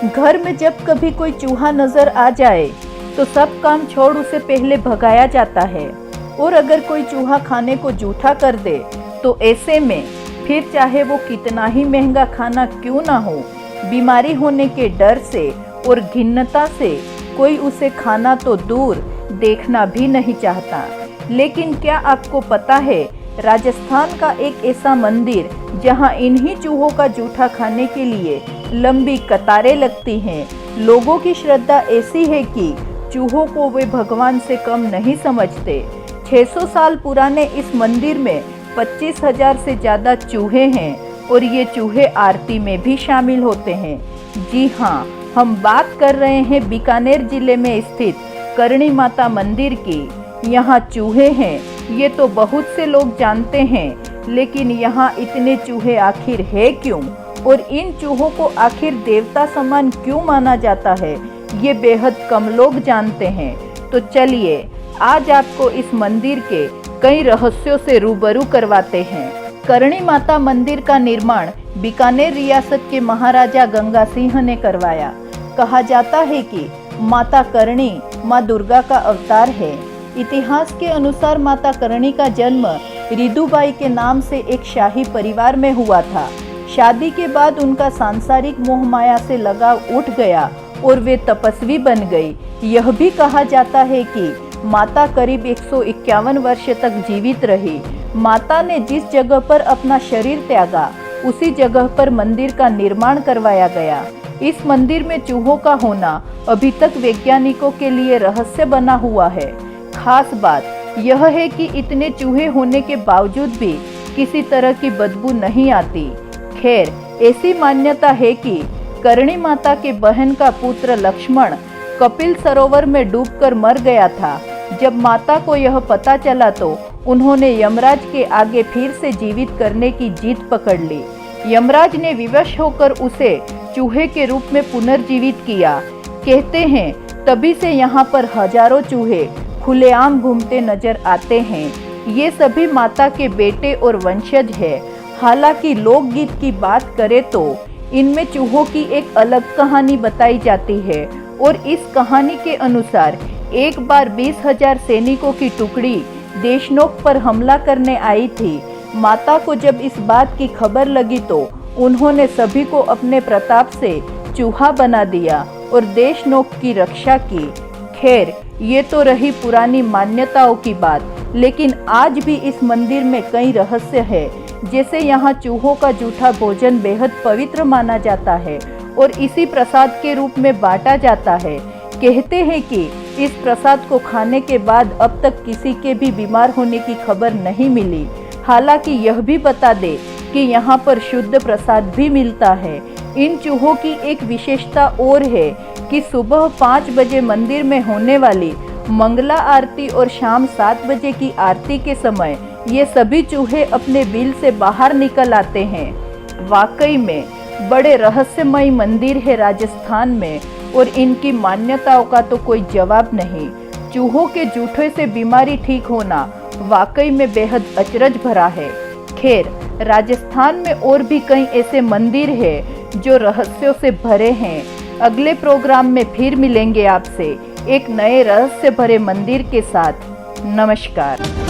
घर में जब कभी कोई चूहा नजर आ जाए तो सब काम छोड़ उसे पहले भगाया जाता है। और अगर कोई चूहा खाने को जूठा कर दे तो ऐसे में फिर चाहे वो कितना ही महंगा खाना क्यों ना हो, बीमारी होने के डर से और घिन्नता से कोई उसे खाना तो दूर देखना भी नहीं चाहता। लेकिन क्या आपको पता है, राजस्थान का एक ऐसा मंदिर जहां इन्हीं चूहों का जूठा खाने के लिए लंबी कतारें लगती हैं। लोगों की श्रद्धा ऐसी है कि चूहों को वे भगवान से कम नहीं समझते। 600 साल पुराने इस मंदिर में 25,000 से ज़्यादा चूहे हैं और ये चूहे आरती में भी शामिल होते हैं। जी हाँ, हम बात कर रहे हैं बीकानेर जिले में स्थित करणी माता मंदिर की। यहाँ चूहे हैं ये तो बहुत से लोग जानते हैं, लेकिन यहाँ इतने चूहे आखिर है क्यों और इन चूहों को आखिर देवता समान क्यों माना जाता है, ये बेहद कम लोग जानते हैं। तो चलिए आज आपको इस मंदिर के कई रहस्यों से रूबरू करवाते हैं। करणी माता मंदिर का निर्माण बीकानेर रियासत के महाराजा गंगा सिंह ने करवाया। कहा जाता है कि माता करणी माँ दुर्गा का अवतार है। इतिहास के अनुसार माता करणी का जन्म रिदुबाई के नाम से एक शाही परिवार में हुआ था। शादी के बाद उनका सांसारिक मोह माया से लगाव उठ गया और वे तपस्वी बन गई। यह भी कहा जाता है कि माता करीब 151 वर्ष तक जीवित रही। माता ने जिस जगह पर अपना शरीर त्यागा उसी जगह पर मंदिर का निर्माण करवाया गया। इस मंदिर में चूहों का होना अभी तक वैज्ञानिकों के लिए रहस्य बना हुआ है। खास बात यह है कि इतने चूहे होने के बावजूद भी किसी तरह की बदबू नहीं आती। खैर, ऐसी मान्यता है कि करणी माता के बहन का पुत्र लक्ष्मण कपिल सरोवर में डूबकर मर गया था। जब माता को यह पता चला तो उन्होंने यमराज के आगे फिर से जीवित करने की जीत पकड़ ली। यमराज ने विवश होकर उसे चूहे के रूप में पुनर्जीवित किया। कहते हैं तभी से यहाँ पर हजारों चूहे खुलेआम घूमते नजर आते हैं। ये सभी माता के बेटे और वंशज है। हालांकि लोकगीत की बात करें तो इनमें चूहों की एक अलग कहानी बताई जाती है और इस कहानी के अनुसार एक बार 20,000 सैनिकों की टुकड़ी देशनोक पर हमला करने आई थी। माता को जब इस बात की खबर लगी तो उन्होंने सभी को अपने प्रताप से चूहा बना दिया और देशनोक की रक्षा की। खैर, ये तो रही पुरानी मान्यताओं की बात, लेकिन आज भी इस मंदिर में कई रहस्य है। जैसे यहाँ चूहों का जूठा भोजन बेहद पवित्र माना जाता है और इसी प्रसाद के रूप में बांटा जाता है। कहते हैं कि इस प्रसाद को खाने के बाद अब तक किसी के भी बीमार होने की खबर नहीं मिली। हालांकि यह भी बता दे कि यहाँ पर शुद्ध प्रसाद भी मिलता है। इन चूहों की एक विशेषता और है कि सुबह 5 बजे मंदिर में होने वाली मंगला आरती और शाम 7 बजे की आरती के समय ये सभी चूहे अपने बिल से बाहर निकल आते हैं। वाकई में बड़े रहस्यमय मंदिर है राजस्थान में और इनकी मान्यताओं का तो कोई जवाब नहीं। चूहों के जूठे से बीमारी ठीक होना वाकई में बेहद अचरज भरा है। खैर, राजस्थान में और भी कई ऐसे मंदिर हैं जो रहस्यों से भरे हैं। अगले प्रोग्राम में फिर मिलेंगे आपसे एक नए रहस्य भरे मंदिर के साथ। नमस्कार।